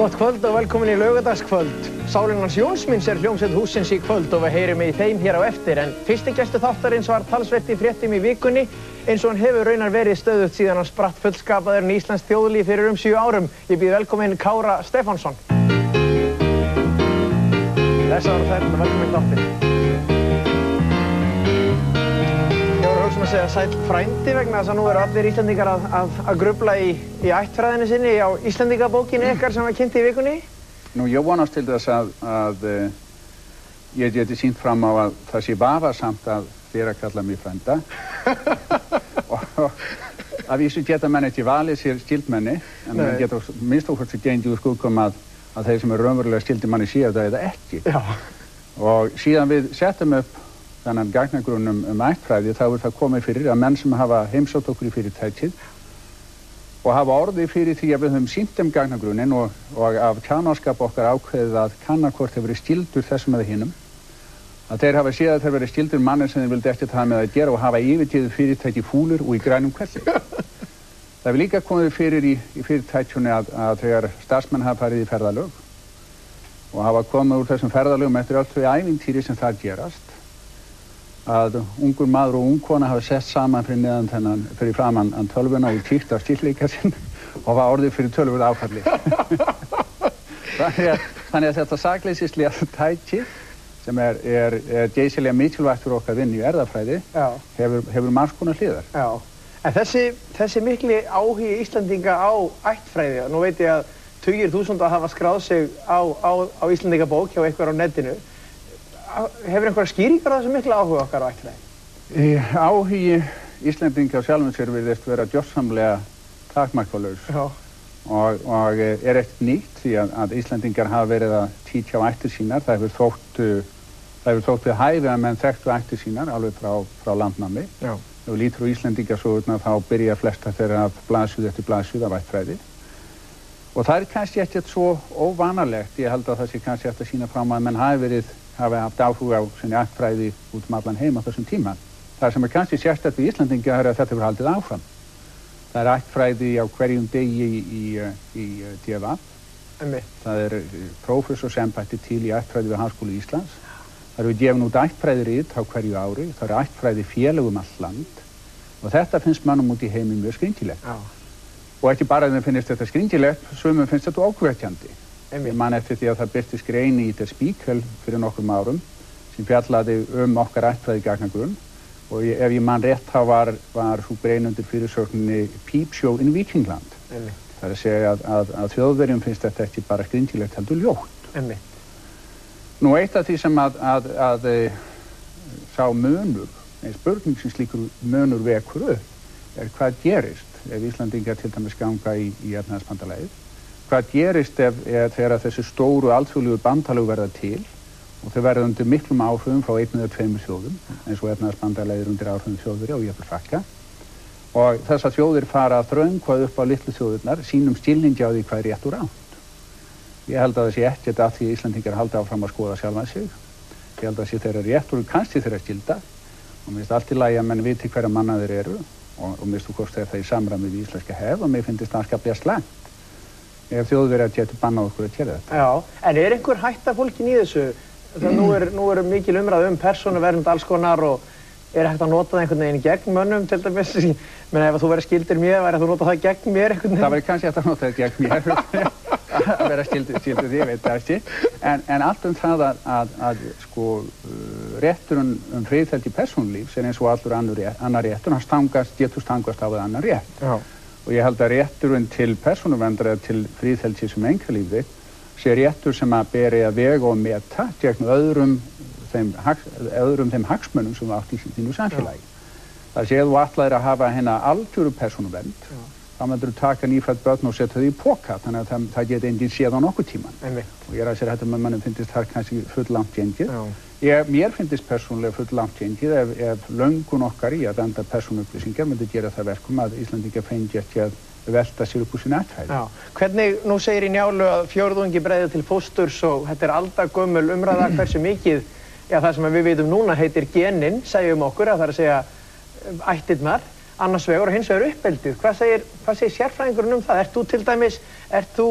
Gott kvöld og velkomin í laugardagskvöld. Sálin hans Jónsmins hljómsveit hússins í kvöld og við heyrum í þeim hér á eftir. En fyrsti gestur þáttarins var talsvert í fréttum í vikunni, eins og hann hefur raunar verið stöðugt síðan hann spratt fullskapaður í Íslands þjóðlíf fyrir 7 árum. Ég býð velkomin Kára Stefánsson. Blessaður og sæll og velkomin í þáttinn. Ég var að hugsa að segja sæll frændi vegna þess að nú eru allir Íslendingar að grufla í ættfræðinni sinni á Íslendingabókinni ykkar sem var kynnt í vikunni. Nú, ég vonast til þess að ég geti sýnt fram á að það sé vafasamt að þér að kalla mig frænda. og að vísu geta menn ekki valið sér skildmenni, en menn geta minnst okkur til gengið úr skugum að þeir sem eru raunverulega skildir manni séu það eða ekki. Já. Og síðan við settum upp þennan gagnagrunn ættfræði, þá er það komið fyrir að menn sem hafa heimsótt okkur í fyrirtækið og hafa orðið fyrir því að við höfum sýnt gagnagrunnin og af kjánaskap okkar ákveðið að kanna hvort þeir verið skildur þessum eða hinum. Að þeir hafa séð að þeir verið skildur manni sem þeir vildi ekki það með að gera og hafa yfirtíðu fyrirtæki fúlur og í grænum kvelli. Það hefur líka komið fyrir í fyrirtækjunni að þegar starfsmenn hafa farið í ferðalög og hafa komið úr þessum ferðalögum eftir öll þau ævintýri sem það gerast, að ungur maður og ung kona hafa sett saman fyrir framan tölvuna og kíkt á stílleika sinn og var orðið fyrir tölvur áfalli. Þannig að þetta sakleysislega tæki sem er geysilega mikilvægt fyrir okkar vinn í erfðafræði hefur margs konar hliðar. Já. En þessi mikli áhugi Íslendinga á ættfræði, nú veit ég að tugir þúsunda hafa skráð sig á Íslendingabók hjá einhver á netinu. Hefur einhverja skýringar á þessu mikla áhuga okkar á ættfræði? Áhugi Íslendinga á sjálfum sér virðist vera gjörsamlega takmarkalaus og er ekkert nýtt því að Íslendingar hafa verið að kíkja á ættir sínar. Það hefur þótt við hæfi að menn þekktu ættir sínar alveg frá landnámi. Já. Ef við lítur á Íslendingasögurnar þá byrja flesta þeirra af blaðsíðu eftir blaðsíðu af ættfræði. Og það er kannski ekkert svo óvanalegt. Ég held að það sé kannski eftir að sýna fram að menn hafi haft áhuga á sinni ættfræði út allan heim á þessum tíma. Það sem er kannski sérstakt við Íslendinga er að þetta hefur haldið áfram. Það er ættfræði á hverjum degi í DFA. Það er prófessorsembætti til í ættfræði við Háskóla Íslands. Það eru gefin út ættfræðirit á hverju ári. Það eru ættfræði félög allt land. Og þetta finnst mannum út í heimi mjög skringilegt. Já. Og ekki bara þeim finnst þetta skringilegt, sumum finnst þetta ókveikjandi. Ég man eftir því að það birtist grein í Der Spiegel fyrir nokkrum árum sem fjallaði okkar ættfræði gagnagrunn og ef ég man rétt þá var sú grein undir fyrirsögninni Peep Show in Vikingland. Það er að segja að Þjóðverjum finnst þetta ekki bara skringilegt heldur ljótt. Nú eitt af því sem að sá munur, spurning sem slíkur munur vekur upp er hvað gerist ef Íslandingar til dæmis ganga í efnahagsbandalagið. Hvað gerist þegar þessi stóru alþjóðlegu bandalög verða til og þau verða undir miklum áhrifum frá 1 eða 2 þjóðum eins og efnahagsbandalagið undir áhrifum Þjóðverja og jafnvel Frakka og þessar þjóðir fara að þröngvað upp á litlu þjóðirnar sínum skilningi á því hvað er rétt og rangt. Ég held að það sé ekkert að því Íslendingar haldi áfram að skoða sjálfan sig. Ég held að það sé þeirra rétt og kannski þeirra skilda og mér finnst allt í lagi að menn viti hverja manna þeir eru og mér finnst hvort það í samræmi við íslenska hef og mér finnst það skaplega slæmt ef Þjóðverjar geti bannað okkur að gera þetta. Já, en er einhver hætta fólkin í þessu? Nú er mikil umræða persónuvernd alls konar og er hægt að nota það einhvern veginn gegn mönnum til dæmis? Menn ef þú verið skildir mér, væri þú nota það gegn mér einhvern veginn? Það væri kannski hægt að nota það gegn mér að vera skildir því, ég veit það ekki. En allt það að rétturinn friðhelgi persónulífs er eins og allur annar réttur, hann getur stangast á við annar rétt. Já. Og ég held að rétturinn til persónuverndar eða til friðhelgi sem einkalífi sé réttur sem að beri að vega og meta gegn öðrum þeim hagsmunum sem átt í þínu samfélagi. Það sé þú ætlaðir að hafa hérna algjöru persónuvernd, þá myndir þú taka nýfædd börn og setja þau í poka, þannig að það geti enginn séð á nokkuð tíman. Og ég er að segja þetta með mannum finnst það kannski full langt gengið. Mér finnst persónulega full langt gengið ef löngun okkar í að vernda persónuupplýsingar myndi gera það verkum að Íslandingar fengi ekki að velta sér upp úr sinni ættfræði. Hvernig, nú segir í Njálu að fjórðungi breiði til fósturs og þetta er aldagömmul umræða hversu mikið, það sem við vitum núna heitir genin, segjum okkur, að það er að segja ættirnar, annars vegar og hins vegar uppeldið. Hvað segir sérfræðingurinn um það? Ert þú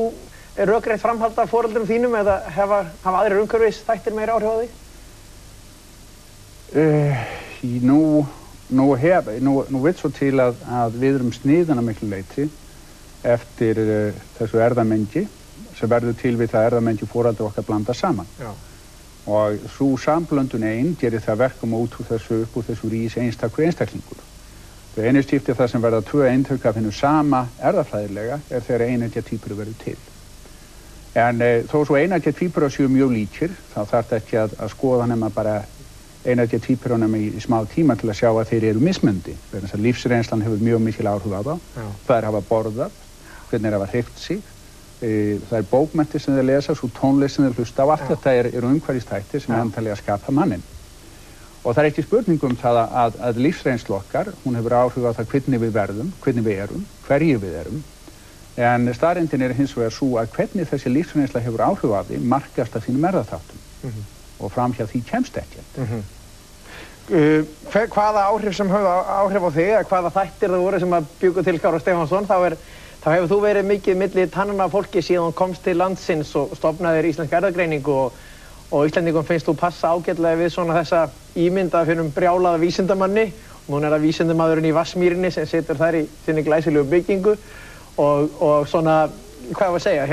rökrétt framhald af foreldrum þínum eða hafa aðrir umhverfisþættir meira áhrif á þig? Nú vill svo til að við erum sniðin að miklu leyti eftir þessu erfðamengi sem verður til við það erfðamengi foreldra okkar blanda saman. Já. Og sú samblöndun einn gerir það verkum út úr þessu rís einstakur einstaklingur. Það einu skipti það sem verða 2 eintök af hennu sama erfðafræðilega þegar einætja tvíburar verður til. En þó svo einætja tvíburar séu mjög líkir, þá þarf þetta ekki að skoða nema bara einætja tvíburunum í smá tíma til að sjá að þeir eru mismundi. Þess að lífsreynslan hefur mjög mikil áhrif á það. Það hafa borðað, hvernig hafa hreyft sig. Það er bókmenntir sem þeir lesa, svo tónlist sem þeir hlusta á. Allt þetta eru umhverfisþættir sem endanlega skapa mannin. Og það er ekki spurning um það að lífsreynslu okkar, hún hefur áhrif á það hvernig við verðum, hvernig við erum, hverju við erum. En staðreyndin hins vegar sú að hvernig þessi lífsreynsla hefur áhrif á því markast af þínum erfðaþáttum. Og framhjá því kemst ekkert. Hvaða áhrif sem höfðu áhrif á þig, eða hvaða þættir það voru sem að bjuggu til Kára Stefánsson, þá hefur þú verið mikið milli tannanna á fólki síðan þú komst til landsins og stofnaðir Íslenska erfðagreiningu og Íslendingum finnst þú passa ágætlega við svona þessa ímynd af hennum brjálaða vísindamanni. Núna það vísindamaðurinn í Vatnsmýrinni sem situr þar í sinni glæsilegu byggingu og svona, hvað var að segja,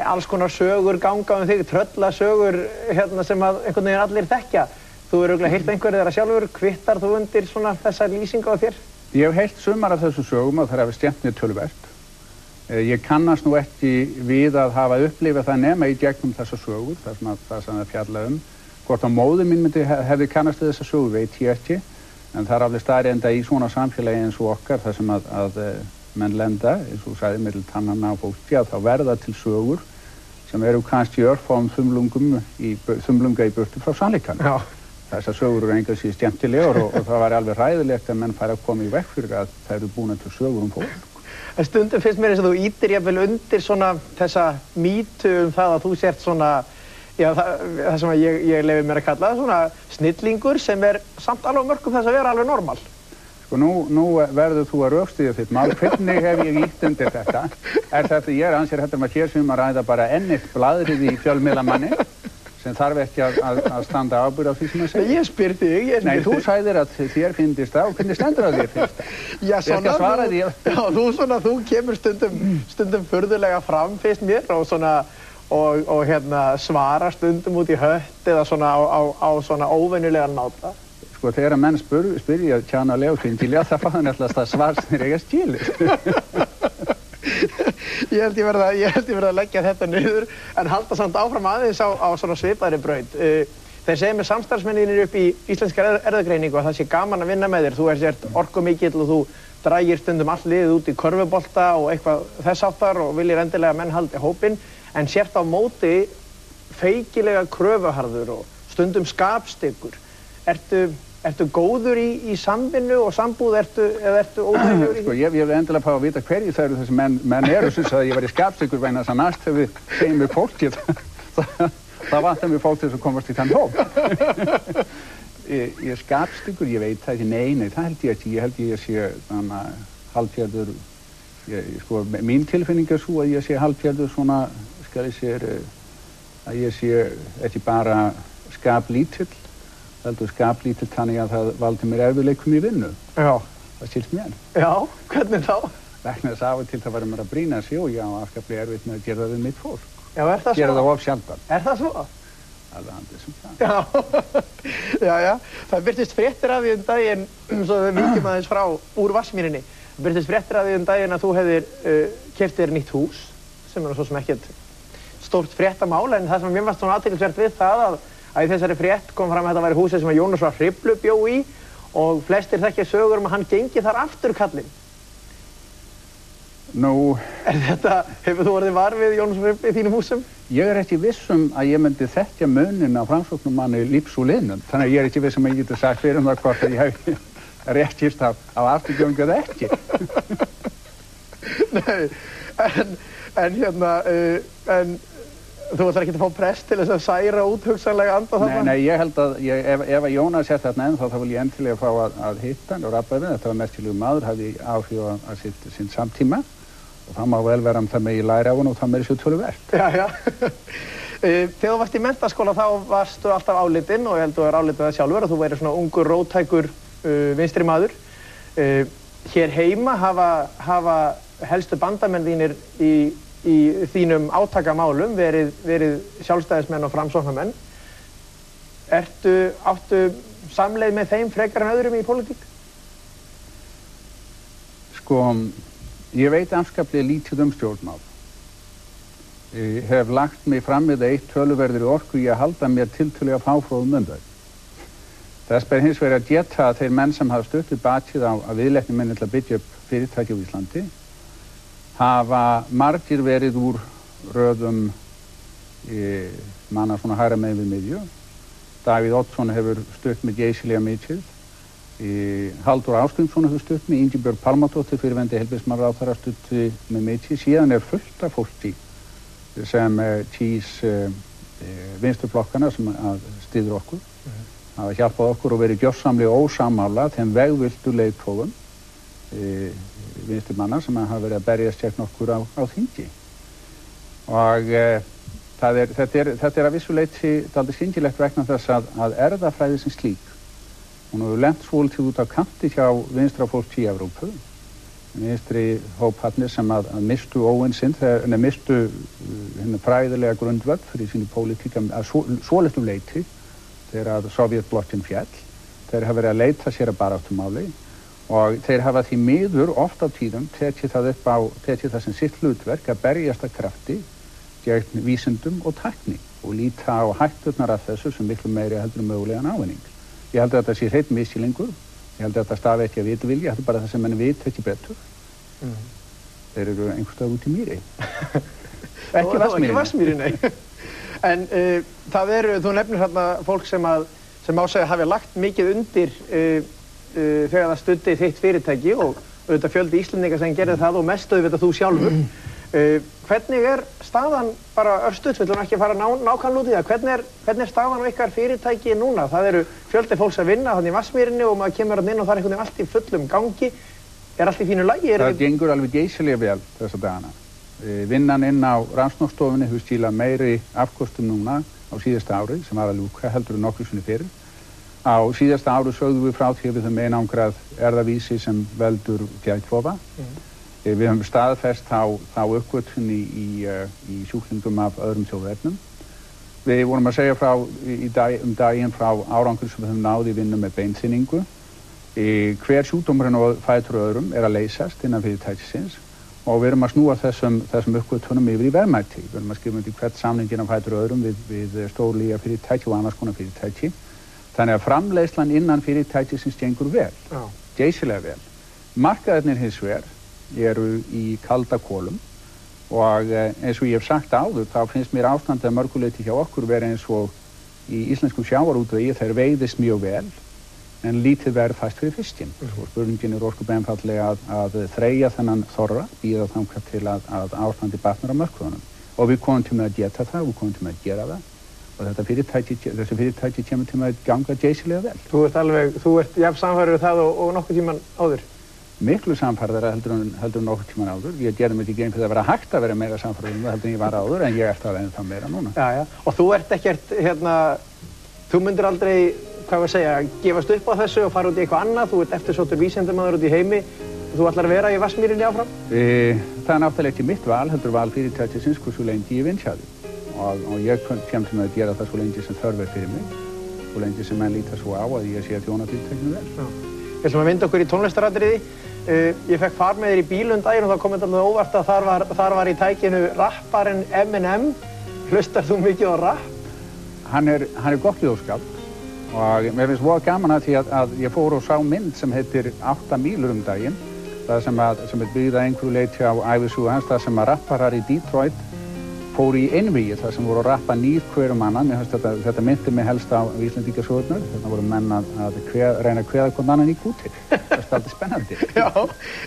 alls konar sögur ganga þig, tröllasögur sem að einhvern veginn allir þekkja. Þú hefur örugglega heyrt einhverju þeirra sjálfur, kvittar þú undir svona þessa lýsingu á þér? Ég hef heyrt sumar af þessu sögum og það hefur skemmt mér töluvert. Ég kannast nú ekki við að hafa upplifað það nema í gegnum þessa sögur, það sem það fjalla Hvort að móðir mín hefði kannast við þessa sögu veit ég ekki, en það alveg staðreynd í svona samfélagi eins og okkar, þar sem að menn lenda, eins og sagði, milli tannanna á fólki, að þá verða til sögur sem eru kannski örfáum þumlunga í burtu frá sannleikanum. Þessar sögur eru engan síðan skemmtilegar og það var alveg ræðilegt að menn færi að koma í veg fyrir að það eru búin til sögur fólk. En stundum finnst mér eins og þú ýtir jafnvel undir svona þessa mýtu það að þú sért svona, já, það sem ég leyfi mér að kalla það, svona snillingur sem samt alveg mörgum þess að vera alveg normal. Sko nú verður þú að rökstyðja þitt mál. Hvernig hef ég ýtt undir þetta? Ég ansér þetta að hér sem að ræða bara ennitt blaðrið í fjölmiðlamanni sem þarf ekki að standa ábyrgð á því sem að segja. Ég spyr þig. Nei, þú sagðir að þér finnist það og hvernig stendur það þér finnst það? Já, svona, þú kemur stundum furðulega fram fyrst mér og svona og svara stundum út í hött eða svona á svona óvenjulegan máta. Sko, þegar menn spyrja kjánalega og skyndilega, það fá þannig alltaf svar sem þeir eiga skilið. Ég held ég verði að leggja þetta niður, en halda samt áfram aðeins á svona svipaðri braut. Þeir segja með samstarfsmenninir upp í Íslenska erfðagreiningu að það sé gaman að vinna með þér. Þú sért orkumikill og þú drægir stundum all liðið út í körfubolta og eitthvað þess áttar og viljir endilega menn haldi hópinn, en sért á móti feikilega kröfuharður og stundum skapstyggur. Ertu góður í samvinnu og sambúð, eða ertu óþægilegur í því? Sko, ég vil endilega fá að vita hverju það eru þessi menn eru, syns að ég var í skapstyggur vegna þess að næst þegar við segjum við fólkið. Það vantar mér fólk til þess að komast í þann hóp. Ég er skapstyggur, ég veit það ekki, nei, það held ég ekki. Ég held ég sé hálfgerður, sko, mín tilfinning svo að ég sé hálfgerður svona, skal ég segja, að ég sé ekki bara skaplítill, heldur skaplítill þannig að það valdi mér erfiðleikum í vinnu. Já. Það skilst mér. Já, hvernig þá? Vegna þess af og til það var mér að brýna sig og já, afskaplega erfitt með að gera það við mitt fólk. Já, er það svo? Gera það of sjaldan. Er það svo? Alveg handið sem það. Já. Það birtist fréttir af því daginn, svo við víkjum aðeins frá úr Vatnsmýrinni. Það birtist fréttir af því daginn að þú hefðir keypt þér nýtt hús, sem svo sem ekkert stórt fréttamál, en það sem mér fannst svona athyglisvert við það að í þessari frétt kom fram að þetta væri húsið sem að Jónas var Hriflu bjó í og flestir þekkja sögur að hann gengi þar aftur kallinn. Nú... Hefur þú orðið var við Jónas Hriflu í þínum húsum? Ég er ekki viss að ég myndi þekkja munin á framsóknarmanni lífs úr liðnum, þannig að ég er ekki viss að ég geti sagt fyrir það hvort að ég hef réttist á afturgöngu eða ekki. Nei, en þú ætlar ekki að fá prest til þess að særa úthugsanlega anda þarna? Nei, ég held að ef að Jónas er þarna ennþá þá vil ég endilega fá að hitta hann og rabba við. Þetta var merkilegur maður, hafði áhrif á sinn samtíma Og það má vel vera það megi læra á hann og það meiri sér töluvert. Já. Þegar þú varst í menntaskóla þá varstu alltaf álitinn og ég held að þú er álitið það sjálfur að þú væri svona ungur, róttækur vinstri maður. Hér heima hafa helstu bandamenn þínir í þínum átakamálum verið sjálfstæðismenn og framsóknarmenn. Áttu samleið með þeim frekar en öðrum í pólitík? Sko, ég veit afskaplega lítið stjórnmál. Ég hef lagt mig fram með eitt töluverðri orku í að halda mér tiltölulega fáfróðum þau. Þess ber hins vegar að geta að þeir menn sem hafa stutt við bakið á viðleitni minni til að byggja upp fyrirtæki á Íslandi hafa margir verið úr röðum manna svona hægra megin við miðju. Davíð Oddsson hefur stutt með geysilega mikið. Halldór Ásgrímsson hefur stutt með, Ingibjörg Pálmadóttir fyrrverandi heilbrigðismálaráðherra stutt með mikið. Síðan fullt af fólki sem kýs vinstriflokkana sem styður okkur. Hafa hjálpað okkur og verið gjörsamlega ósammála þeim vegviltu leiðtogum vinstrimanna sem hafa verið að berjast gegn okkur á þingi. Og þetta er að vissu leyti dálítið skringilegt vegna þess að erfðafræði sem slík. Hún hefur lent svolítið út á kanti hjá vinstra fólki í Evrópu. Vinstri hóparnir sem að mistu óvinsinn, mistu fræðilega grundvöll fyrir sínu pólitík að svolítið leyti þegar að Sovétblokkin féll. Þeir hafa verið að leita sér að baráttumáli og þeir hafa því miður oft á tíðum tekið það sem sitt hlutverk að berjast að krafti gegn vísindum og tækni og líta á hætturnar af þessu sem miklu meiri heldur mögulegan ávinning. Ég held að þetta sé hreinn misskilningur. Ég held að þetta stafi ekki að vitvilja, þetta er bara það sem menn vita ekki betur. Þeir eru einhvers staðar út í mýri. Ekki Vatnsmýri, nei. En þú nefnir hérna fólk sem má segja hafi lagt mikið undir þegar það studdi þitt fyrirtæki og auðvitað fjöldi Íslendinga sem gerði það og mest auðvitað þú sjálfur. Hvernig er staðan, bara örstutt, við ætlum ekki að fara nákvæmlega út í það, hvernig er staðan á ykkar fyrirtæki núna? Það eru fjöldi fólks að vinna þannig í Vatnsmýrinni og maður kemur inn og það er einhvern veginn allt í fullum gangi. Er allt í fínu lagi? Það gengur alveg geysilega vel þessa dagana. Vinnan inn á rannsóknarstofunni hefur skilað meiri afkostum núna á síðasta ári sem var að ljúka heldur en nokkru sinni fyrir. Á síðasta ári sögðum við frá því að við höfum einangrað erfðavísi sem veldur geðklofa. Við höfum staðfest þá uppgötvun í sjúklingum af öðrum þjóðefnum. Við vorum að segja daginn frá árangur sem við höfum náð í vinnu með beinþynningu. Hver sjúkdómurinn og fætur öðrum er að leysast innan fyrirtækisins og við erum að snúa þessum uppgötvunum yfir í verðmæti. Við erum að skrifa undir hvert samninginn af fætur öðrum við stórlega fyrirtæki og annars konar fyrirtæki. Þannig að framleiðslan innan fyrirtækisins gengur vel, geysilega vel. Markaðirnir hins vegar eru í kalda kolum og eins og ég hef sagt áður þá finnst mér ástandið að mörguleyti hjá okkur vera eins og í íslenskum sjávarútvegi þeir veiðist mjög vel en lítið verð fæst fyrir fiskinn. Spurningin er ósköp einfaldlega að þreyja þennan þorra, bíða þangað til að ástandi batnar á mörkuðunum. Og við komum til með að geta það, við komum til með að gera það og þessi fyrirtæki kemur til með að ganga geysilega vel. Þú ert jafn samfærður það og nokkuð tíman áður? Miklu samfærðara heldur nokkuð tíman áður. Ég gerði mér ekki grein fyrir að vera hægt að vera meira samfærður heldur en ég var áður en ég er það ennþá meira núna. Já. Og þú ert ekkert, þú myndir aldrei, hvað við segja, gefast upp á þessu og fara út í eitthvað annað. Þú ert eftirsóttur vísindamaður út í heimi. Þú ætlar að vera í Vatnsmýrinni áfram? Það er náttúrulega ekki mitt val, heldur val fyrirtækisins hversu lengi ég vinn hjá því. Og ég kem til með að gera það svo lengi sem þörf er fyrir mig. Svo lengi sem menn líta svo á að ég sé að þjóna fyrirtækinu vel. Við ætlum að vinda okkur í tónlistaratriði. Ég fekk far með þér í bíl daginn og þá kom þetta alveg óvart að þar var í tækinu rapparinn Eminem. Hlustar þú mikið á rapp? Hann er gott ljóðskald og mér finnst voða gaman að því að ég fór og sá mynd sem heitir 8 mílur daginn. Það sem er byggð að einhverju leyti á ævisögu hans, það sem að rapparar í Detroit fóru í einvígi, það sem voru að rappa nýr hverjum annan. Þetta myndi mig helst á Íslendingasögurnar. Þetta voru menn að reyna að kveða hvern annan í kúti. Það er alltaf spennandi. Já,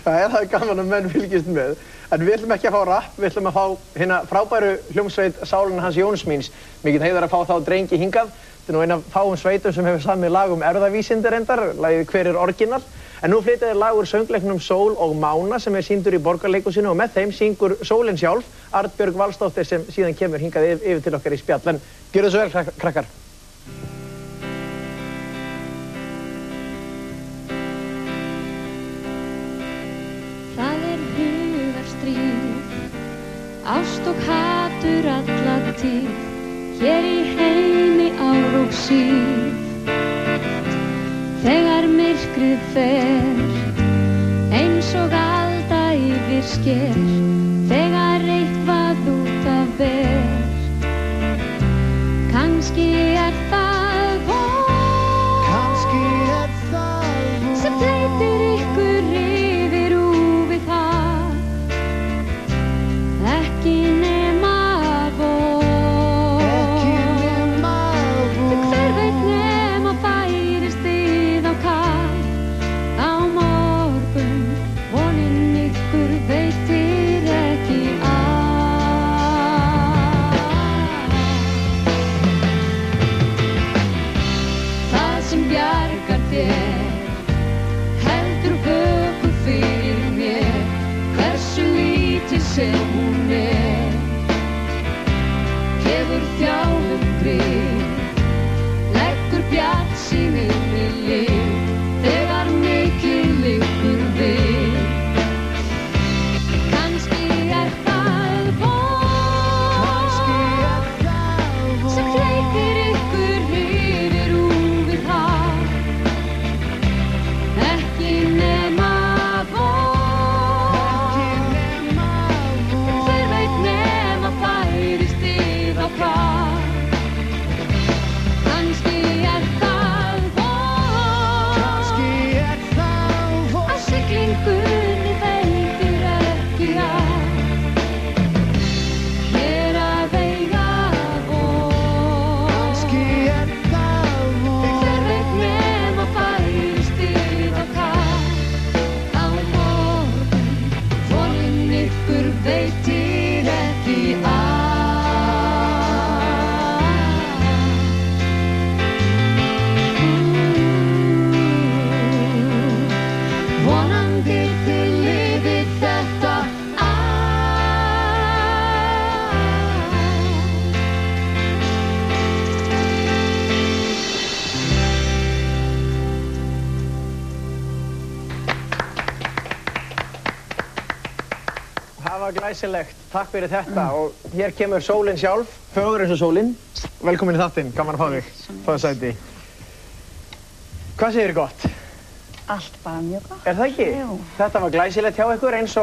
það er gaman að menn fylgist með. En við ætlum ekki að fá rapp, við ætlum að fá hérna frábæru hljómsveit Sálina hans Jónsmíns. Mikið heiður að fá þá drengi hingað. Þetta er nú ein af fáum sveitum sem hefur samið lag erfðavísindi reyndar, lagið Hver er orginal. En nú flytja þeir lag úr söngleiknum Sól og Mána sem sýndur í Borgarleikhúsinu og með þeim syngur sólin sjálf, Arnbjörg Valsdóttir sem síðan kemur hingað yfir til okkar í spjall. En gjörðu svo vel, krakkar. Það hugarstríð, ást og hatur alla tíð, hér í heimi ár og síð. Þegar myrkrið fer, eins og alda yfir sker, þegar eitthvað út af ber, kannski það von sem þeytir ykkur yfir úfið haf, ekki nema von, hver veit nema færist þið á kaf, á morgun vonin ykkur veitir ekki af. Það sem bjargar þér heldur vöku fyrir mér, hversu lítið sem hún gefur þjáðum grið, leggur bjartsýnin í lið, þegar mikið liggur við. Kannski það von sem hleypir ykkur yfir úfið haf, ekki nema von, hver veit nema færist þið á kaf. Kannski það von að siglingunni veitir ekki af, hér að eiga von, hver veit nema færist þið á kaf, á morgun vonin ykkur veitir ekki af. Vonandi þið lifið þetta af. Það var glæsilegt. Takk fyrir þetta og hér kemur sólin sjálf, fögur eins og sólin. Velkomin í þáttinn, gaman að fá þig. Fáðu sæti. Hvað segirðu gott? Allt bara mjög gott. Er það ekki? Jú. Þetta var glæsilegt hjá ykkur eins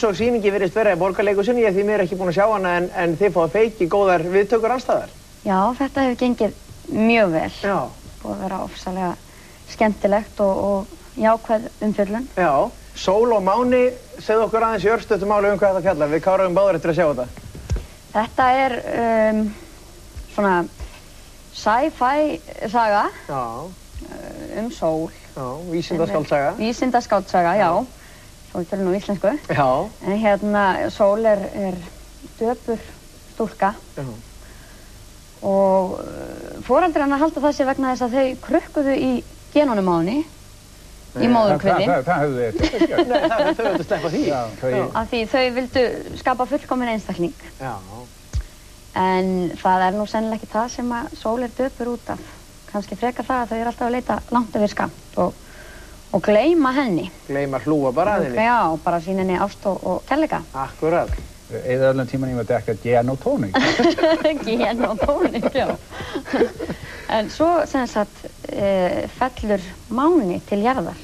og sýningi virðist vera í Borgarleikhúsinu. Ég er því mér ekki búin að sjá hana en þið fáið feiki góðar viðtökur alls staðar. Já, þetta hefur gengið mjög vel. Já. Búið að vera ofsalega skemmtilegt og jákvæð umfjöllun. Já. Sól og Máni, segðu okkur aðeins í örstuttu máli hvað þetta fjallar. Við káraðum báðir eftir að sjá þetta. Þetta er svona sci-fi saga Já. Sól. Já, vísindaskáldsaga. Vísindaskáldsaga, já. Svo við tölum nú íslensku. Já. En hérna, Sól er döpur stúlka. Já. Og foreldrar hennar halda það sér vegna þess að þau krukkuðu í genunum á henni. Í móðurkviði. Það hefðu þið eftir að gera. Nei, þau vildu sleppa því. Já, Af því þau vildu skapa fullkominn einstakling. Já. En það er nú sennilega ekki það sem að Sól er döpur út af. Kannski frekar það að þau eru alltaf að leita langt yfir skammt og gleyma henni. Gleyma hlúa bara að henni. Já, bara sína henni ást og kærleika. Akkurat. Eða öllum tíman ég var að dekka gin og tónik. Gin og tónik, já. En svo sem sagt fellur Máni til jarðar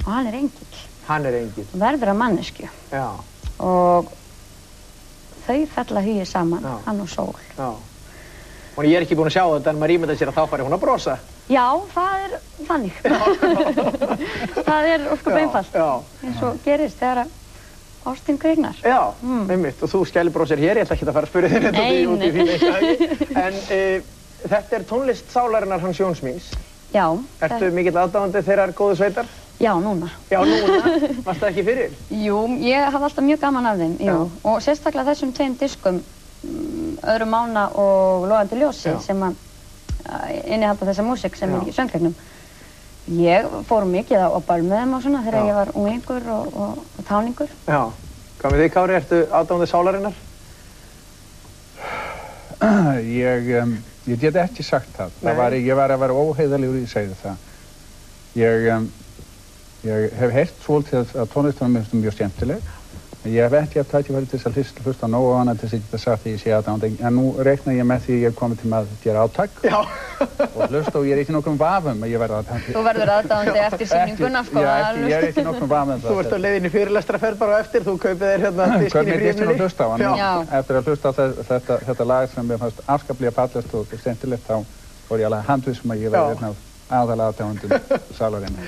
og hann er engill. Hann er engill. Verður að manneskju. Já. Og þau fella hugið saman, Já. hann og Sól. Já. Og ég er ekki búin að sjá þetta en maður ímyndar sér að þá fari hún að brosa. Já, það er þannig. Það er ósköp einfalt. Já. Eins og gerist þegar að ástin kviknar. Já, einmitt. Og þú skælubrósir hér, ég ætla ekki að fara að spyrja þér þetta út í þín eitthvað. En þetta er tónlist sálarinnar Hans Jóns míns. Já. Ertu mikill aðdáandi þeirrar góðu sveitar? Já, núna. Já, núna. Varst það ekki fyrir? Jú, ég hafði alltaf mjög gaman af þeim, jú. Og sérstaklega þessum tveim diskum, Öðrum Mána og Logandi ljósi, sem að innihalda þessa músík sem er í söngleiknum. Ég fór mikið á böll með þeim og svona þegar ég var unglingur og táningur. Já. Hvað með þig, Kári? Ertu aðdáandi sálarinnar? Ég get ekki sagt það. Ég var að vera óheiðarlegur í að segja það. Ég hef heyrt svolítið að tónlistunum er mjög skemmtileg. Ég hef ekki haft tækifæri til að hlusta nógu á hana til þess að geta sagt því ég sé aðdáandi. En nú reikna ég með því ég er komið til að gera átak. Já. Og hlusta og ég er ekki nokkrum vafum að ég verði aðdáandi. Þú verður aðdáandi eftir sýninguna, sko. Já, ég er ekki nokkrum vafum. Þú ert á leiðinni fyrirlestraferð bara á eftir, þú kaupir þér hérna diskinn í frímjölni. Að hlusta á hann. Eftir að hlusta á þetta lag sem mér fannst afskaplega fallegt og skemmtilegt, þá fór ég alveg handviss að ég verði hérna aðalega aðdáandum sálarinnar.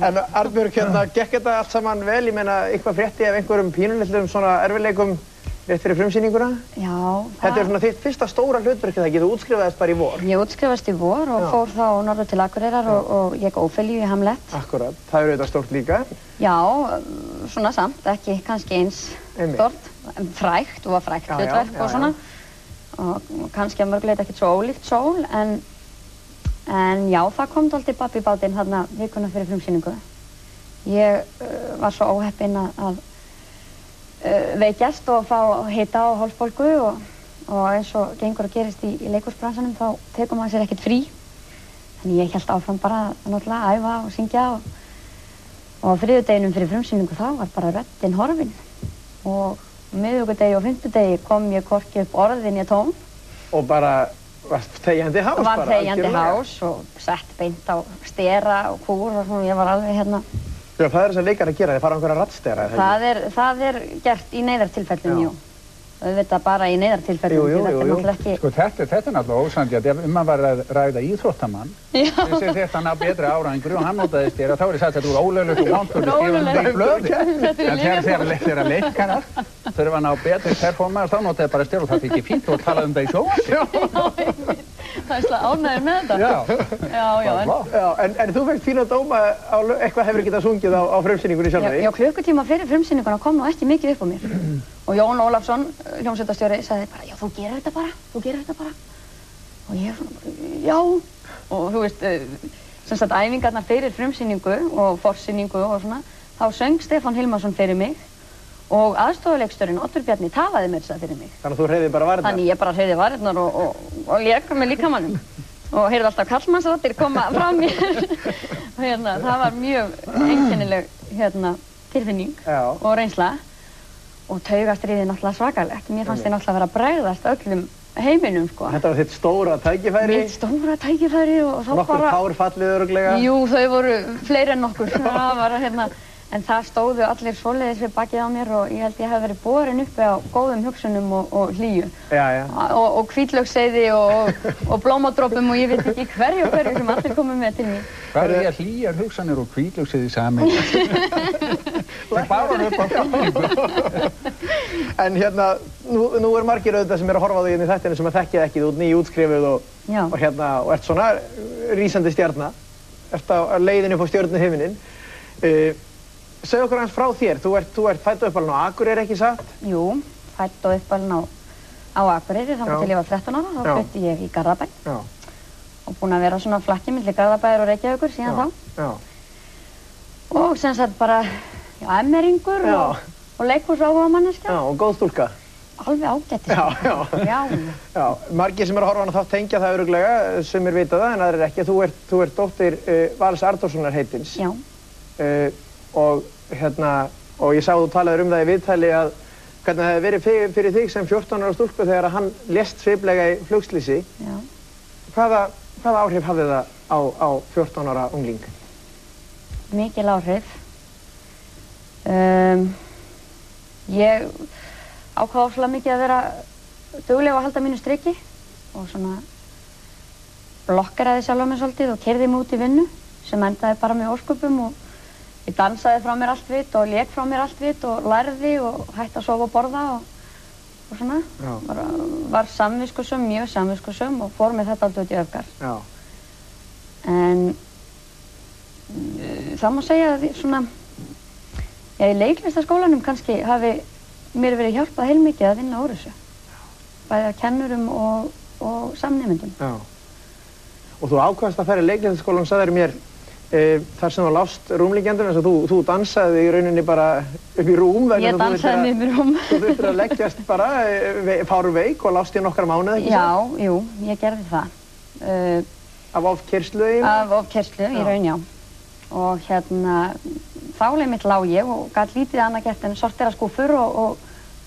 En Arnbjörg, gekk þetta allt saman vel? Ég meina, eitthvað frétti af einhverjum pínulitlum svona erfiðleikum rétt fyrir frumsýninguna? Já. Þetta er svona þitt fyrsta stóra hlutverk, eða ekki? Þú útskrifaðist bara í vor? Ég útskrifaðist í vor og fór þá norður til Akureyrar og lék Ófelíu í Hamlet. Akkurat. Það er auðvitað stórt líka. Já, svona samt, ekki kannski eins stórt. Frægt, og var frægt hlutverk og svona. Og kannski að mörg leyti ekkert svo ólíkt Sól, en já, það kom dálítið babb í bátinn þarna vikuna fyrir frumsýningu. Ég var svo óheppin að veikjast og fá hita og hálsbólgu og eins og gengur og gerist í leikhúsbransanum þá tekur maður sér ekkert frí. Þannig ég hélt áfram bara náttúrulega að æfa og syngja og á þriðjudeginum fyrir frumsýningu þá var bara röddin horfin. Og miðvikudegi og fimmtudegi kom ég hvorki upp orðin í tón. Og bara varst þegjandi hás bara? Var þegjandi hás og sett beint á stera og kúr og svona, ég var alveg hérna. Já, það er þess að leikar að gera, þið fara á einhverja raddstera, eða ekki? Það er gert í neyðartilfellum, jú. Auðvitað bara í neyðartilfellum, því þetta er náttúrulega ekki... Sko, þetta er náttúrulega ósanngjarnt. Ef maður var að ræða íþróttamann, þessi þetta ná betri árangri og hann notaði stera, þá er ég sagt að þetta voru ólöglegt og vantfullt að skrifa um í blöði. En þegar leikarar þurfa að ná betri performance, þá notaði bara stera og það fikk fínt og talaði um það í sjónvarpi. Það er slag ánægður með þetta. En þú fekst fína dóma á eitthvað hefur getað sungið á frumsýningunni sjálfri? Já, klukkutíma fyrir frumsýninguna kom nú ekki mikið upp á mér. Og Jón Ólafsson, hljómsveitarstjóri, sagði bara, já, þú gerir þetta bara. Og ég svona, já. Og þú veist, sem sagt, æfingarnar fyrir frumsýningu og forsýningu og svona, þá söng Stefán Hilmarsson fyrir mig og aðstoðarleikstjórinn Oddur Bjarni talaði mér þess að fyrir mig. Þannig að þú hreyfði bara varirnar? Þannig ég bara hreyfði varirnar og lék með líkamannum. Og heyrði alltaf karlmannsraddir koma frá mér. Og það var mjög einkennileg tilfinning og reynsla. Og taugastríðið náttúrulega svakalegt. Mér fannst þið náttúrulega vera að bregðast öllum heiminum, sko. Þetta var þitt stóra tækifæri? Mitt stóra tækifæri og þá bara... Nokkur tár fallið örugglega? Jú, þau voru fleiri en nokkur. Það var en það stóðu allir svoleiðis við bakið á mér og ég held ég hef verið borin uppi á góðum hugsunum og hlýju. Og hvítlaukseyði og blómadrópum og ég veit ekki hverju sem allir komið með til mér. Hvað er ég hlýjar hugsanir og hvítlaukseyði saman? Það bara upp á fólkingu. En nú er margir auðvitað sem að horfa á því í þættinu sem að þekkja ekki, þú ert nýútskrifuð og ert svona rísandi stjarna. Ert á leiðinni upp á stjörnuhiminin. Segðu okkur hans frá þér, þú ert fædd og uppalinn á Akureyri, ekki satt? Jú, fædd og uppalinn á Akureyri, þangað til ég var 13 ára, þá flutti ég í Garðabæ. Og búin að vera svona flakki milli Garðabæjar og Reykjavíkur síðan þá. Og sem sagt bara, emmeringur og leikhúsáhugamanneskja. Og góð stúlka. Alveg ágætis. Já, margir sem að horfa á hana þá tengja það örugglega, sumir vita það en aðrir ekki. Þú ert dóttir Vals Arnórssonar heitins. Já. Og ég sá þú talaður það í viðtali að hvernig það hefði verið fyrir þig sem 14 ára stúlku þegar hann lést sviplega í flugslýsi. Já. Hvaða áhrif hafði það á 14 ára ungling? Mikil áhrif. Ég ákvað óslega mikið að vera dugleg að halda mínu striki og svona blokkeraði sjálfa mig svolítið og keyrði mig út í vinnu sem endaði bara með ósköpum og ég dansaði frá mér allt vitt og lék frá mér allt vitt og lærði og hætti að sofa og borða og svona. Var samviskusöm, mjög samviskusöm og fór með þetta alltaf út í öfgar. En það má segja að svona, í leiklistaskólanum kannski hafi mér verið hjálpað heilmikið að vinna úr þessu. Bæði að kennurum og samnemendum. Og þú ákvaðst að fara í leiklistaskólan, sagðir mér þar sem þú lást rúmliggjandum eins og þú dansaði í rauninni bara upp í rúm. Ég dansaði mig upp í rúm. Þú þurftir að leggjast bara fárveik og lást í nokkra mánuði, ekki svo? Já, jú, ég gerði það. Af ofkeyrslu eiginlega? Af ofkeyrslu, í raun, já. Og þá einmitt lá ég og gat lítið annað gert en sortera skúffur og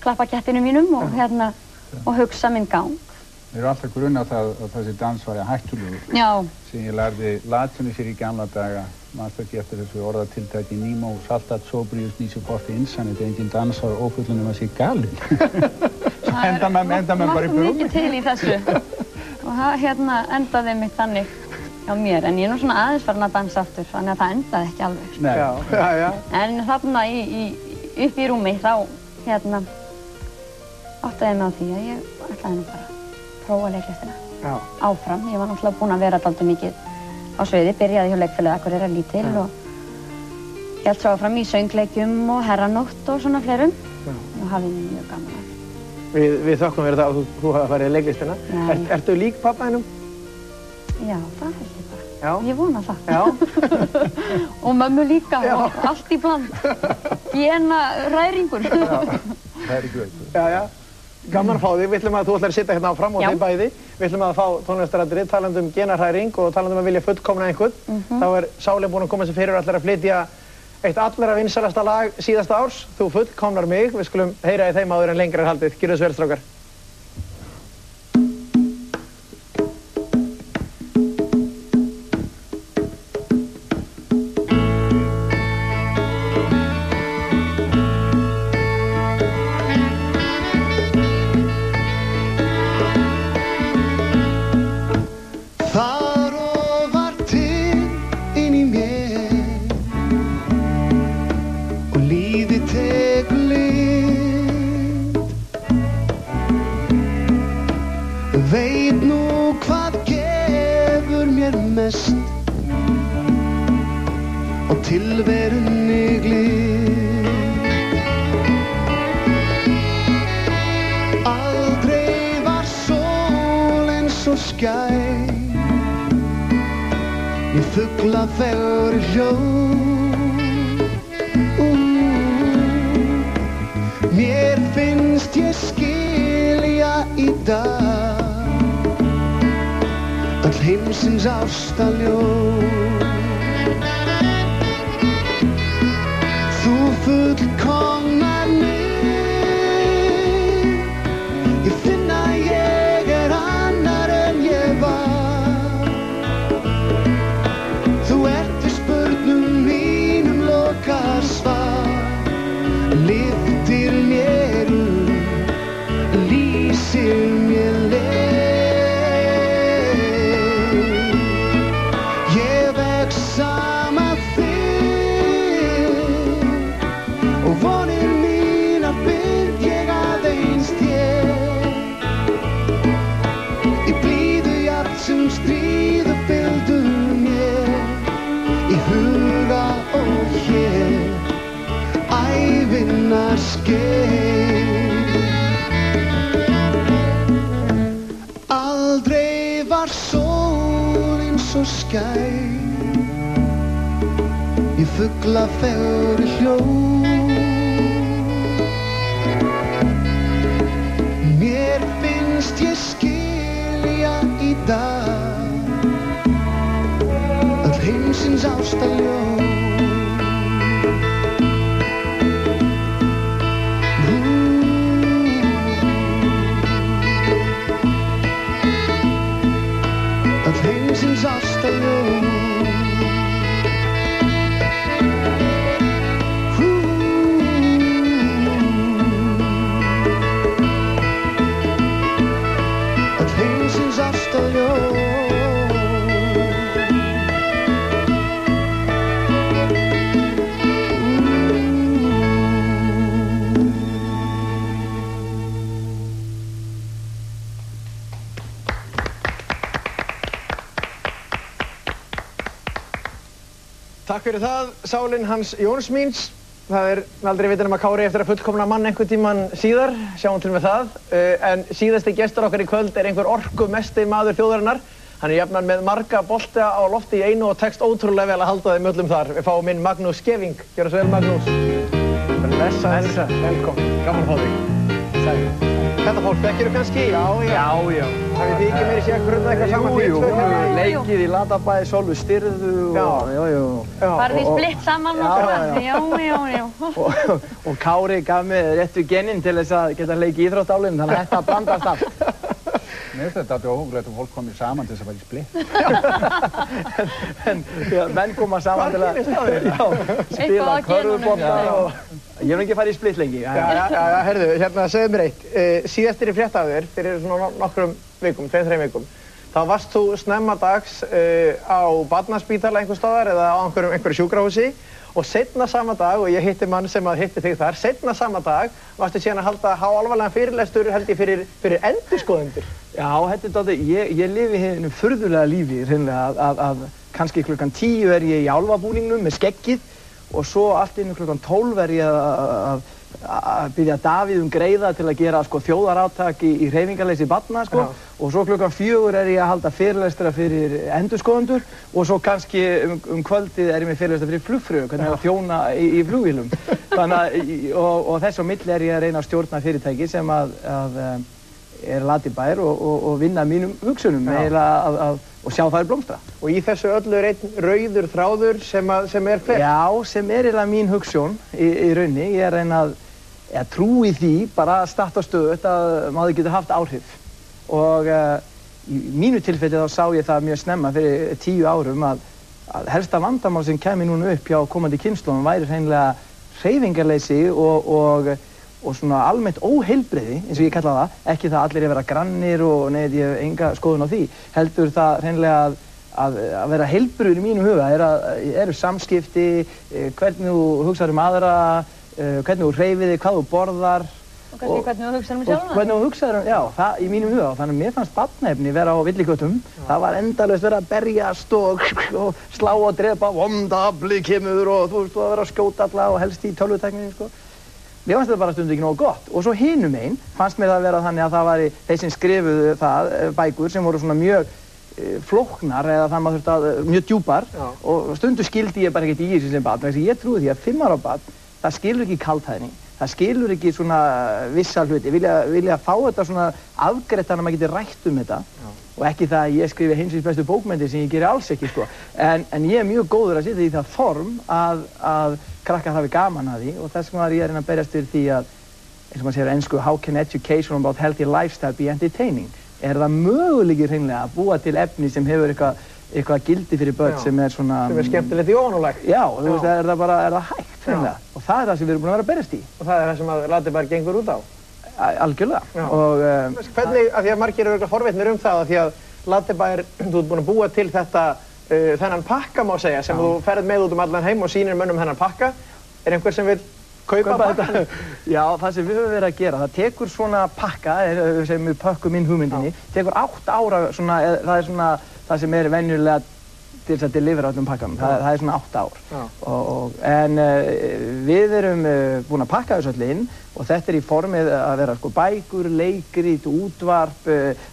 klappa kettinu mínum og hugsa minn gang. Mér er alltaf grunað að þessi dans var hættulegur. Já. Sem ég lærði latínu sér í gamla daga, manstu ekki eftir þessu orðatiltæki Nemo saltat sobrius nisi porti insanit, enginn dansar ófullunum að sé galinn. Enda menn bara í brúmi. Það var mikið til í þessu. Og það endaði mig þannig á mér, en ég er nú svona aðeins farin að dansa aftur, þannig að það endaði ekki alveg. Nei. Já. En þarna upp í rúmi, þá áttaði ég mig á því að ég ætlaði nú bara prófa leiklistina áfram. Ég var náttúrulega búin að vera dálítið mikið á sviði, byrjaði hjá Leikfélagi Akureyrar lítil og hélt svo áfram í söngleikjum og herranótt og svona fleirum og hafði mjög gaman að. Við þökkum fyrir það að þú hafa farið í leiklistina. Ertu lík pabba þínum? Já, það held ég bara. Já. Ég vona það. Já. Og mömmu líka og allt í bland. Gena ræringur. Ræringur. Já. Gaman að fá þig. Við ætlum að þú ætlar að sitja hérna áfram og þeim bæði. Við ætlum að fá tónlistaratriði, talandi um genahræring og talandi um að vilja fullkomna einhvern. Þá er Sálin búin að koma sér fyrir og ætlar að flytja eitt allra vinsælasta lag síðasta árs, Þú fullkomnar mig. Við skulum heyra í þeim áður en lengra er haldið. Gjörðu svo vel, strákar. Veit nú hvað gefur mér mest og tilverunni glið. Aldrei var sól eins og skær, né fugla fegurri hljóð. Mér finnst ég skilja í dag öll heimsins ástarljóð. Þú fullkomnar mig, ég finn að ég er annar en ég var. Þú ert við spurnum mínum lokar svar, lyftir mér lýsir mér leið. Aldrei var sólin svo skær, né fugla fegurri hljóð. Mér finnst ég skilja í dag öll heimsins ástarljóð. Heimsins ástarljóð. Öll heimsins ástarljóð. Takk fyrir það, Sálin Hans Jóns míns. Það er aldrei vitað nema Kári eftir að fullkomna mann einhvern tímann síðar, sjáum til með það. En síðasti gestur okkar í kvöld er einhver orkumesti maður þjóðarinnar. Hann jafnan með marga bolta á lofti í einu og tekst ótrúlega vel að halda þeim öllum þar. Við fáum inn Magnús Skeving. Gjörðu svo vel, Magnús. Blessaður. Velkomin. Gaman að fá þig. Sæl. Þetta fólk þekkirðu kannski? Já. Hafið þið ekki meiri sér að grunna eitthvað saman? Jú. Leikið í Latabæ, Sólvi Styrðu og... Farið í splitt saman og svona. Já. Og Kári gaf mig réttu geninn til þess að geta leikið í íþróttálinn, þannig að þetta blandast allt. Mér finnst þetta óhugulegt að fólk komið saman til þess að fara í splitt. En menn koma saman til að spila körfubolta og... Ég hef ekki farið í splitt lengi. Já, herðu, hérna segðu mér eitt. Síðastir í fréttaður, fyrir svona nokkrum vikum, 2-3 vikum, þá varst þú snemma dags á barnaspítala einhvers staðar eða á einhverju sjúkrahúsi og seinna sama dag, og ég hitti mann sem að hitti þig þar, seinna sama dag varstu síðan að halda háalvarlegan fyrirlestur held ég fyrir endurskoðendur. Já, þetta er dálítið, ég lifi hérna furðulega lífi, hreinlega að kannski klukkan 10 er ég í álfabúningnum með skeggið og svo allt inn klukkan 12 er ég að biðja Davíð greiða til að gera sko þjóðarátak í hreyfingarleysi barna sko og svo klukkan 4 er ég að halda fyrirlestra fyrir endurskoðendur og svo kannski kvöldið er ég með fyrirlestra fyrir flugfröðu, hvernig að þjóna í flugvélum. Þannig og þess á milli er ég að reyna að stjórna fyrirtæki sem að er Latibær og vinna mínum hugsunum og sjá það blómstra. Og í þessu öllu er einn rauður þráður sem er hver? Já, sem er eiginlega mín hugsjón í raunni. Ég er að reyna að trúi því bara statt og stöðugt að maður getur haft áhrif. Og í mínu tilfelli þá sá ég það mjög snemma fyrir 10 árum að helsta vandamál sem kæmi núna upp hjá komandi kynslóðum væri hreinlega hreyfingarleysi og svona almennt óheilbrigði, eins og ég kalla það, ekki það allir að vera grannir og nei, ég hef enga skoðun á því, heldur það hreinlega að vera heilbrigður í mínum huga eru samskipti, hvernig þú hugsar aðra, hvernig þú hreyfir þig, hvað þú borðar og kannski hvernig þú hugsar sjálfan. Hvernig þú hugsar, já, það í mínum huga, þannig að mér fannst barnaefni vera á villigötum, það var endalaust verið að berjast og slá og drepa, vondafli kemur og þú veist, að vera að skjóta alla og helst í tölvutækninni, sko. Mér fannst þetta bara stundum ekki nógu gott og svo hinum einn fannst mér það vera þannig að það væri þeir sem skrifuðu það, bækur sem voru svona mjög flóknar eða það maður þurfti að mjög djúpar og stundum skildi ég bara ekkert í þessu sem barn vegna ég trúi því að 5 ára barn það skilur ekki kaldhæðni, það skilur ekki svona vissa hluti, vilja fá þetta svona afgreitt þannig að maður geti rætt þetta og ekki það að ég skrifi heimsins bestu bókmenntir sem ég geri alls ekki sko en ég er mjög góður að setja í það form að krakkar hafi gaman að því og þess vegna ég að reyna að berjast fyrir því að eins og maður segir á ensku how can education about healthy lifestyle be entertaining? Er það möguleiki hreinlega að búa til efni sem hefur eitthvað gildi fyrir börn sem er svona sem er skemmtilegt í óvanulegt. Já, þú veist, er það hægt hreinlega og það er það sem við erum búin að vera að berjast í. Og það er það sem að Latibær gengur út á? Algjörlega. Og hvernig, af því að margir eru forvitnir það af því að Latibær, þú ert búin að búa til þetta þennan pakka má segja sem þú ferð með út allan heim og sýnir mönnum þennan pakka. Er einhver sem vil kaupa pakka? Já, það sem við höfum verið að gera, það tekur svona pakka, sem við pökkum inn hugmyndinni, tekur 8 ára svona, það er svona það sem er venjulega til þess að delivera öllum pakkanum, það er svona 8 ár. En við erum búin að pakka þessu öll inn og þetta er í formið að vera sko bækur, leikrit, útvarp,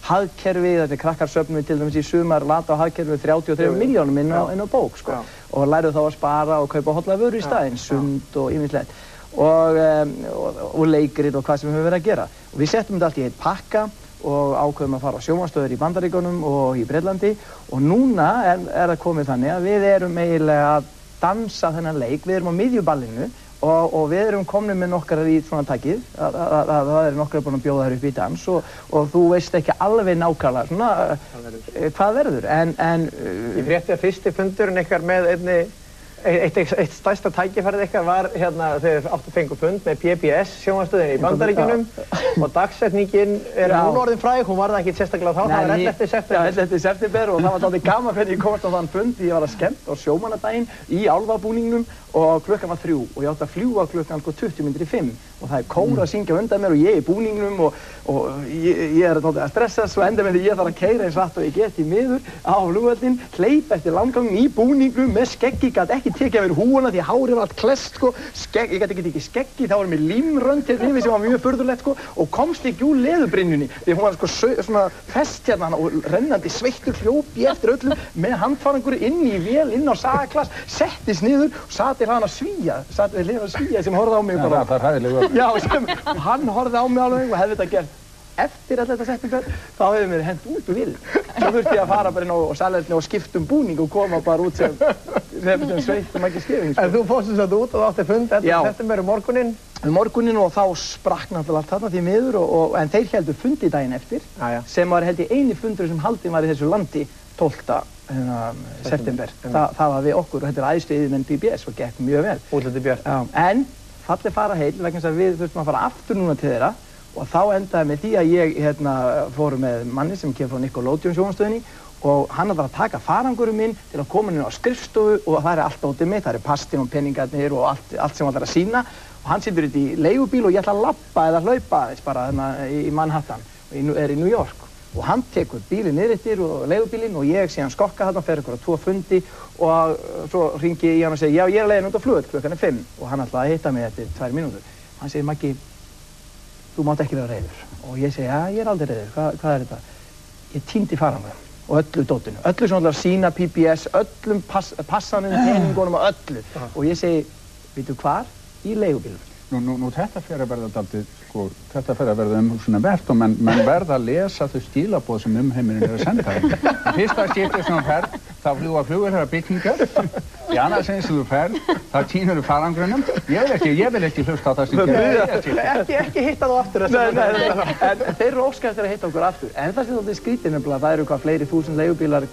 hagkerfi, þetta er krakkarsöfnum við til dæmis í sumar lata á hagkerfi 33 milljónum inn á bók sko og læruð þá að spara og kaupa holla vöru í staðinn, sund og ýmislegt og leikrit og hvað sem við höfum verið að gera. Og við settum þetta allt í eitt pakka og ákveðum að fara á sjónvarpsstöðvar í Bandaríkjunum og í Bretlandi og núna er það komið þannig að við erum eiginlega að dansa þennan leik, við erum á miðjuballinu og við erum komnir með nokkrar í svona takið, það er nokkrar búin að bjóða þær upp í dans og þú veist ekki alveg nákvæmlega svona hvað verður en ég frétti að fyrsti fundurinn ykkar með eitt stærsta tækifærið ykkar var hérna þegar áttu fengu fund með PBS sjónvarpsstöðinni í Bandaríkjunum og dagsetningin er núna orðin fræg, hún var það ekki sérstaklega þá, það var 11. september. Já, 11. september og það var dálítið gaman hvernig ég komast á þann fund, ég var að skemmt á sjómannadaginn í álfabúningnum og klukkan var 3 og ég átti að fljúga klukkan 20 mínútur í 5 og það er kór að syngja undan mér og ég í búningnum og ég er að stressa svo enda með því ég þarf að keyra eins hratt og ég get í miður á flugvöllinn, hleypa eftir landganginn í búningnum með skeggi, gat ekki tekið af mér húfuna því hárið var allt klesst sko, ég gat ekki tekið skeggi, þá var mér límrönd hérna yfir sem var mjög furðulegt sko og komst ekki úr leðurbrynjunni því hún var sko svona fest hérna og rennandi sveittur hljóp ég eftir öllum með handfarangur inn í vél, inn á sagaklass, settist niður og sat við hliðina á Svíja sem horfði á mig bara. Það er hræðilega. Já, hann horfði á mig alveg og hefði þetta gert eftir að þetta settingar, þá hefði mér hent út úr vélinni. Svo þurfti ég að fara bara inn á salerni og skipta búning og koma bara út sem sveitt og ekki skefing. En þú fórst þess að út og átti fund september morguninn? Morguninn og þá sprakk náttúrulega allt þarna því miður en þeir héldu fundi daginn eftir sem var held ég eini fundur sem haldinn var í þessu landi 12. september. Það var við okkur og þetta er æðstu yfirmenn PBS og gekk mjög vel. Útlitið Björn. En fallið fara heil vegna þess að við þurftum að fara aftur núna til þeirra og þá endaði með því að ég fór með manni sem kemur frá Nickelodeon sjónvarpsstöðinni og hann var að taka farangurum minn til að koma inn á skrifstofu og það er allt ótið mitt, það er pastin og peningarnir og allt sem hann þarf að sína og hann situr í leigubíl og ég ætla að labba eða hlaupa aðeins bara í Manhattan og er í New York og hann tekur bílinn niður eftir og leigubílinn og ég síðan skokka þarna, fer ykkur á 2 fundi og svo hringi ég hann og segi já ég er leiðin út á flugvöll klukkan 5 og hann ætlaði að hitta mig eftir 2 mínútur. Hann segir Maggi, þú mátt ekki vera reiður og ég segi já ég er aldrei reiður, hvað er þetta? Ég týndi farangurum og öllu dótinu, öllu sem ætlar að sína PBS, öllum passanum, peningunum og öllu og ég segi, veitu hvar? Í leigubílum. Nú þetta fer að verða dálítið, sko, þetta fer að verða umhugsunarvert og menn verða að lesa þau skilaboð sem umheimurinn er að senda þeim. Í fyrsta skipti sem þú ferð, þá fljúga flugvélar byggingar, í annað sinn sem þú ferð, þá tínur þú farangrunum. Ég vil ekki hlusta á það sem gerði. Ekki hitta þú aftur. En þeir eru óskar eftir að hitta okkur aftur. En það sem þú skrítið nefnilega, það eru hvað fleiri þúsund leigubílar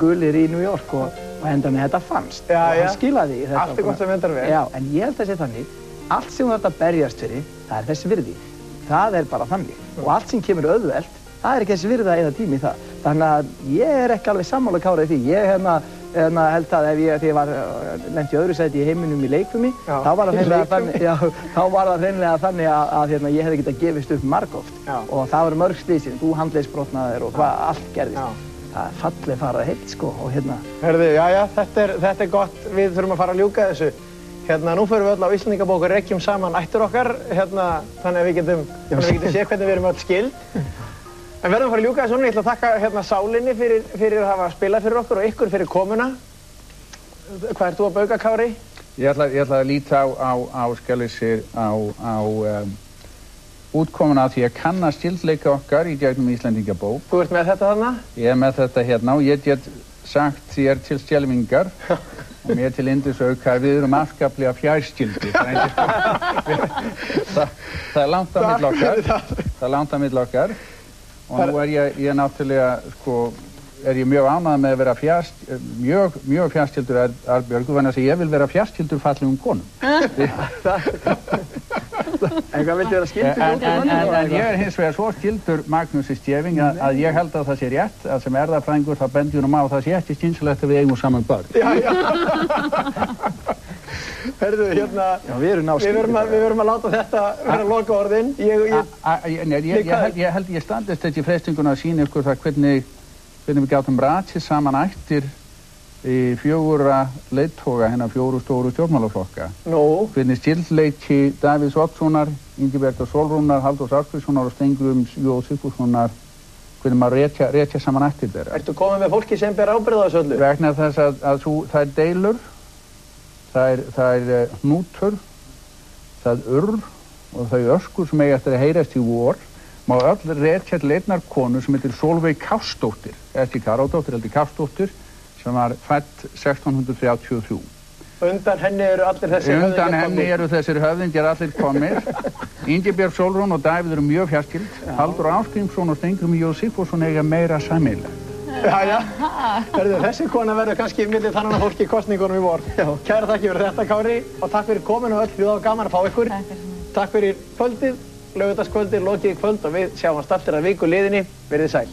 gulir í New York og enda með þetta fannst. Og hann skilaði í þetta. Allt er gott sem endar vel. Já, en ég held að sé þannig, allt sem þú þarft að berjast fyrir, það er þess virði. Það er bara þannig. Og allt sem kemur auðvelt, það er ekki þess virði að eyða tími í það. Þannig að ég er ekki alveg sammála Kára í því. Ég held að þegar ég var lent í öðru sæti í heiminum í leikfimi, þá var það hreinlega þannig að ég hefði getað gefist upp margoft. Og það voru mörg slysið, þú handleggsbrotnaðir og hvað allt gerðist. Það er fallið farað heilt sko og Herðu, jæja, þetta er gott. Við þurfum að fara að ljúka þessu. Nú förum við öll á Íslendingabók og rekjum saman ættir okkar, þannig að við getum séð hvernig við erum öll skild. En verðum að fara að ljúka þessu núna. Ég ætla að þakka Sálinni fyrir að hafa spilað fyrir okkur og ykkur fyrir komuna. Hvað ert þú að bauka, Kári? Ég ætla að líta á Skjalisir á útkomuna því að kanna skildleika okkar í gegnum Íslendingabók. Þú ert með þetta þarna? Ég er með þetta hérna og ég get sagt þér til skelfingar og mér til yndisauka að við erum afskaplega fjærskyldir. Það er langt á milli okkar. Og nú er ég náttúrulega, sko, er ég mjög ánægður með að vera mjög fjærskyldur Arnbjörgu, þannig að ég vil vera fjærskyldur fallegum konum. En hvað viltu vera skyldur? En ég er hins vegar svo skyldur Magnúsi Stefing að ég held að það sé rétt, að sem erfðafræðingur þá bendi honum á að það sé ekki skynsamlegt að við eigum saman börn. Herðu, Já, við verðum að láta þetta vera lokaorðin. Ég held ég standist þetta í freistinguna að sýna ykkur það hvernig við gátum ratið saman ættir í 4 leiðtoga, hérna 4 stóru stjórnmálaflokka. Hvernig skildleiki Davíðs Oddssonar, Ingibergar Sólrúnar, Halldórs Ásgrímssonar og Steingríms J. Sigfússonar, hvernig maður rekja saman ættir þeirra. Ertu komið með fólki sem ber ábyrgð á þessu öllu? Vegna þess að það er deilur, það er hnútur, það er urr og það er öskur sem eiga eftir að heyrast í vor. Má öll rekja til einnar konu sem heitir Sólveig Kársdóttir, ekki Káradóttir, heldur Kársdóttir, sem var fædd 1633. Undan henni eru allir þessir höfðingjar komnir. Undan henni eru þessir höfðingjar allir komnir. Ingibjörg Sólrún og Davíð eru mjög fjarskild. Halldór Ásgrímsson og Steingrímur J. Sigfússon eiga meira sameiginlegt. Jæja, þessi kona verður kannski milli þannanna fólki í kosningunum í vor. Kæra þakki fyrir þetta, Kári, og takk fyrir kominu öll. Það var gaman að fá ykkur. Takk fyrir kvöldið, laugardagskvöldið, lokið í kvöld og við sjáumst aftur að viku liðinni. Verið sæl.